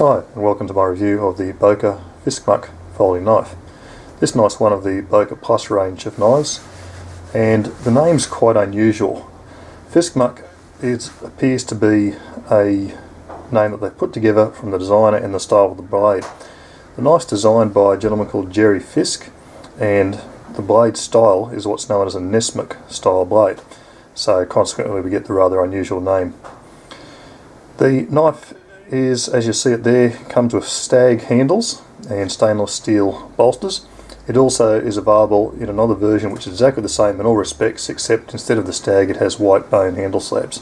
Hi, and welcome to my review of the Boker Fiskmuk folding knife. This knife's one of the Boker Plus range of knives, and the name's quite unusual. Fiskmuk appears to be a name that they've put together from the designer and the style of the blade. The knife's designed by a gentleman called Jerry Fisk, and the blade style is what's known as a Nessmuk style blade, so consequently we get the rather unusual name. The knife is, as you see it there, comes with stag handles and stainless steel bolsters. It also is available in another version which is exactly the same in all respects, except instead of the stag it has white bone handle slabs.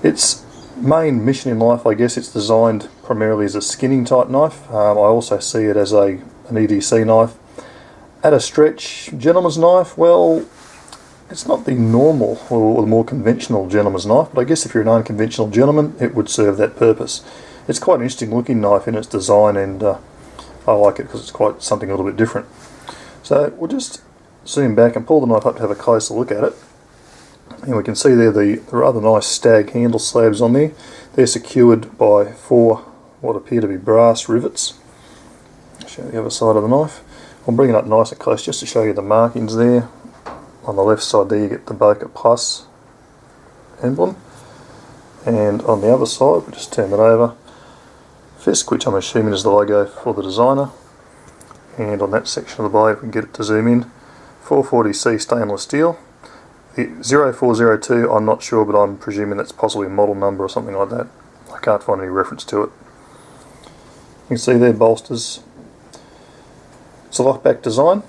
Its main mission in life, I guess, it's designed primarily as a skinning type knife. I also see it as an EDC knife. At a stretch, gentleman's knife, well, it's not the normal or the more conventional gentleman's knife, but I guess if you're an unconventional gentleman, it would serve that purpose. It's quite an interesting looking knife in its design, and I like it because it's quite something a little bit different. So we'll just zoom back and pull the knife up to have a closer look at it. And we can see there the rather nice stag handle slabs on there. They're secured by 4 what appear to be brass rivets. I'll show you the other side of the knife. I'll bring it up nice and close just to show you the markings there. On the left side there you get the Boker Plus emblem, and on the other side, we'll just turn it over, Fisk, which I'm assuming is the logo for the designer, and on that section of the blade, if we can get it to zoom in, 440C stainless steel. The 0402, I'm not sure, but I'm presuming that's possibly a model number or something like that. I can't find any reference to it. You can see there bolsters. It's a lockback design.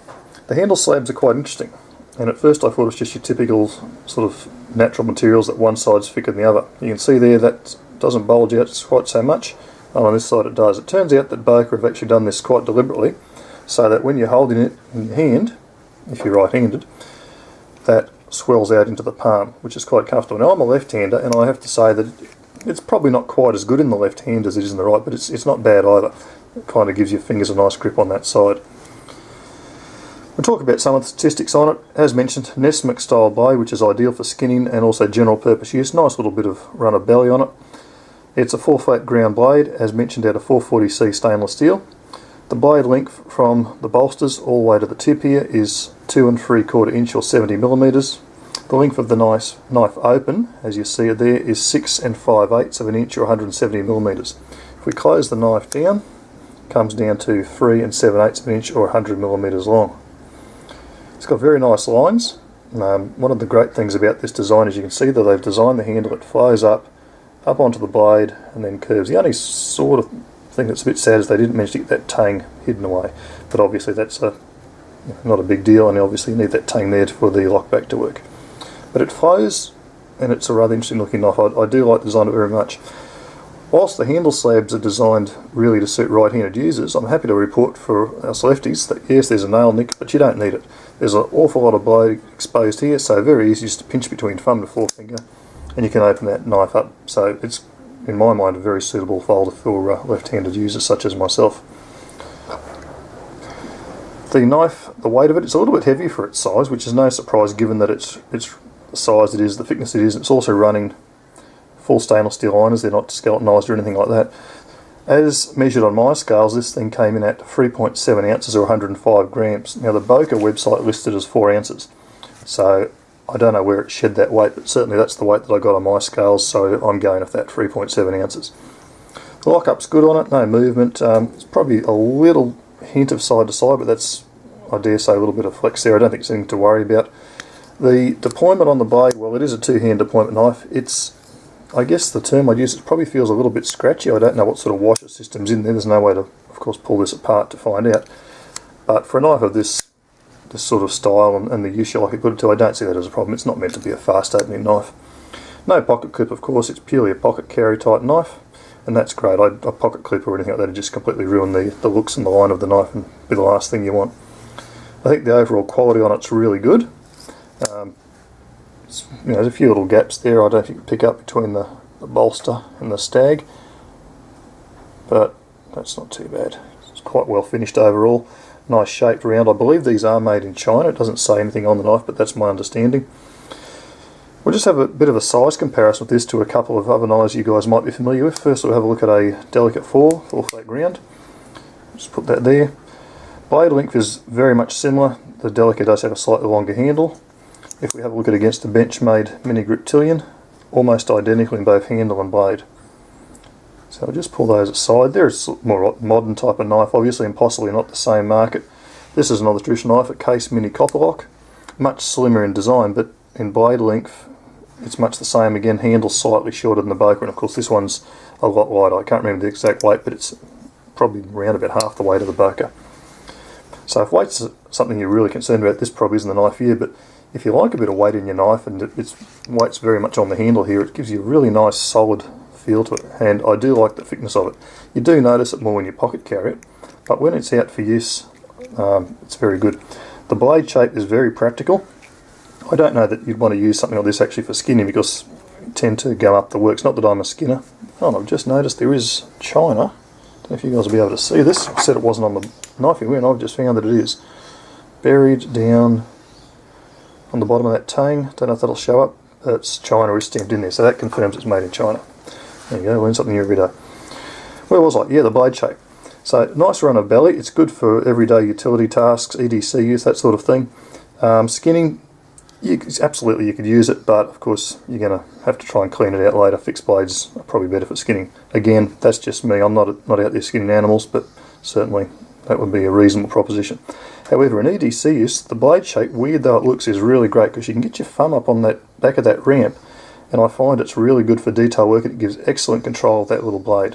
The handle slabs are quite interesting. And at first I thought it was just your typical sort of natural materials that one side's thicker than the other. You can see there that doesn't bulge out quite so much, and on this side it does. It turns out that Boker have actually done this quite deliberately, so that when you're holding it in your hand, if you're right-handed, that swells out into the palm, which is quite comfortable. Now I'm a left-hander, and I have to say that it's probably not quite as good in the left hand as it is in the right, but it's not bad either. It kind of gives your fingers a nice grip on that side. We'll talk about some of the statistics on it. As mentioned, Nessmuk style blade, which is ideal for skinning and also general purpose use. Nice little bit of run of belly on it. It's a 4 flat ground blade, as mentioned, out of 440C stainless steel. The blade length from the bolsters all the way to the tip here is 2 3/4 inch or 70mm. The length of the knife open, as you see it there, is 6 5/8 of an inch or 170mm. If we close the knife down, it comes down to 3 7/8 of an inch or 100mm long. It's got very nice lines. One of the great things about this design is you can see that they've designed the handle, it flows up onto the blade and then curves. The only sort of thing that's a bit sad is they didn't manage to get that tang hidden away, but obviously that's not a big deal, and obviously you need that tang there for the lockback to work. But it flows, and it's a rather interesting looking knife. I do like the design of it very much. Whilst the handle slabs are designed really to suit right-handed users, I'm happy to report for us lefties that yes, there's a nail nick, but you don't need it. There's an awful lot of blade exposed here, so very easy just to pinch between thumb and forefinger, and you can open that knife up. So it's, in my mind, a very suitable folder for left-handed users such as myself. The knife, the weight of it, it's a little bit heavy for its size, which is no surprise given that it's the size it is, the thickness it is. It's also running full stainless steel liners, they're not skeletonized or anything like that. As measured on my scales, this thing came in at 3.7 ounces or 105 grams. Now the Boker website listed as 4 ounces, so I don't know where it shed that weight, but certainly that's the weight that I got on my scales, so I'm going with that 3.7 ounces. The lock-up's good on it, no movement. It's probably a little hint of side to side, but that's, I dare say, a little bit of flex there. I don't think it's anything to worry about. The deployment on the blade, well, it is a two-hand deployment knife. It's, I guess the term I'd use, it probably feels a little bit scratchy. I don't know what sort of washer system's in there. There's no way to, of course, pull this apart to find out. But for a knife of this sort of style and the use you like it put it to, I don't see that as a problem. It's not meant to be a fast opening knife. No pocket clip, of course. It's purely a pocket carry type knife, and that's great. A pocket clip or anything like that would just completely ruin the looks and the line of the knife and be the last thing you want. I think the overall quality on it's really good. There's a few little gaps there I don't know if you can pick up between the bolster and the stag, but that's not too bad. It's quite well finished overall. Nice shaped round. I believe these are made in China. It doesn't say anything on the knife, but that's my understanding. We'll just have a bit of a size comparison with this to a couple of other knives you guys might be familiar with. First we'll have a look at a Delicate 4 flat ground. Just put that there. Blade length is very much similar. The Delicate does have a slightly longer handle. If we have a look at against a Benchmade Mini Griptilian, almost identical in both handle and blade. So I'll just pull those aside. There's a more modern type of knife, obviously, and possibly not the same market. This is another traditional knife, a Case Mini Copperlock. Much slimmer in design, but in blade length it's much the same. Again, handle slightly shorter than the Boker, and of course this one's a lot lighter. I can't remember the exact weight, but it's probably around about half the weight of the Boker. So if weight's something you're really concerned about, this probably isn't the knife for you, but if you like a bit of weight in your knife, and weight's very much on the handle here, it gives you a really nice solid feel to it, and I do like the thickness of it. You do notice it more when you pocket carry it, but when it's out for use, it's very good. The blade shape is very practical. I don't know that you'd want to use something like this actually for skinning, because you tend to go up the works. Not that I'm a skinner. Oh, and I've just noticed there is China. Don't know if you guys will be able to see this. I said it wasn't on the knifing wheel, and I've just found that it is. Buried down on the bottom of that tang. Don't know if that'll show up. It's China is stamped in there, so that confirms it's made in China. There you go, learn something new every day. Where was I? Yeah, the blade shape. So nice run of belly. It's good for everyday utility tasks, EDC use, that sort of thing. Skinning, absolutely you could use it, but of course you're going to have to try and clean it out later. Fixed blades are probably better for skinning. Again, that's just me. I'm not out there skinning animals, but certainly that would be a reasonable proposition. However, in EDC use, the blade shape, weird though it looks, is really great, because you can get your thumb up on that back of that ramp, and I find it's really good for detail work, and it gives excellent control of that little blade.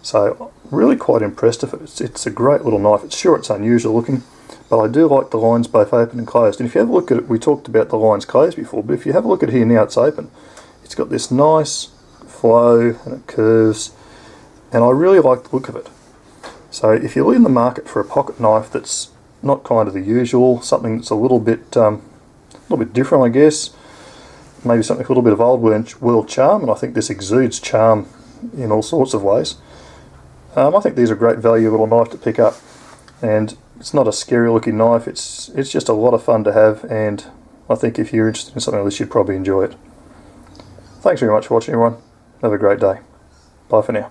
So really quite impressed with it. It's a great little knife. It's sure it's unusual looking, but I do like the lines both open and closed. And if you have a look at it, we talked about the lines closed before, but if you have a look at it here now, it's open. It's got this nice flow and it curves, and I really like the look of it. So if you're in the market for a pocket knife that's not kind of the usual, something that's a little bit different, I guess, maybe something with a little bit of old world charm, and I think this exudes charm in all sorts of ways. I think these are a great value little knife to pick up, and it's not a scary looking knife. It's just a lot of fun to have, and I think if you're interested in something like this, you'd probably enjoy it. Thanks very much for watching, everyone. Have a great day. Bye for now.